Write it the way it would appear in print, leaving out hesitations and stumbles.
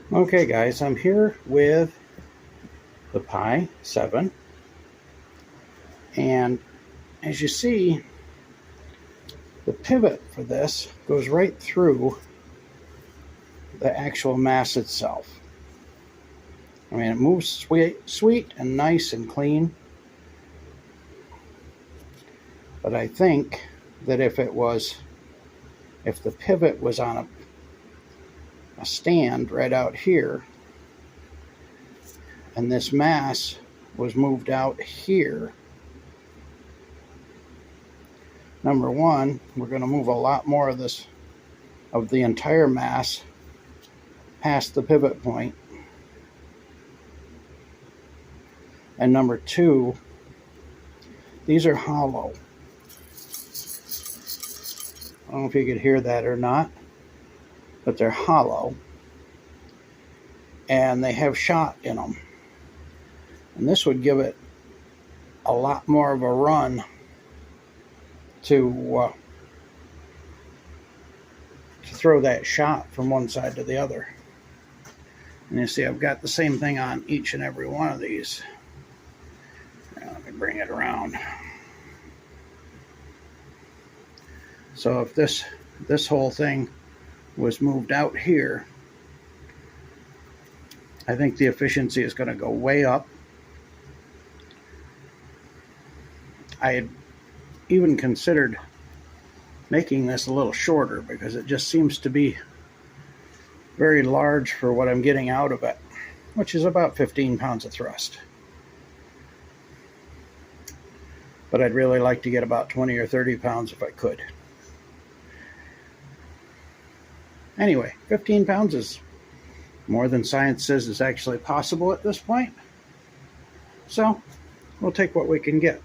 Okay guys, I'm here with the Pi 7, and as you see, the pivot for this goes right through the actual mass itself. I mean, it moves sweet and nice and clean, but I think that if the pivot was on a stand right out here, and this mass was moved out here, number one, we're going to move a lot more of the entire mass past the pivot point. And number two, these are hollow. I don't know if you could hear that or not, but they're hollow. And they have shot in them. And this would give it a lot more of a run to throw that shot from one side to the other. And you see I've got the same thing on each and every one of these. Now, let me bring it around. So if this whole thing was moved out here, I think the efficiency is going to go way up. I had even considered making this a little shorter because it just seems to be very large for what I'm getting out of it, which is about 15 pounds of thrust. But I'd really like to get about 20 or 30 pounds if I could. Anyway, 15 pounds is more than science says is actually possible at this point. So we'll take what we can get.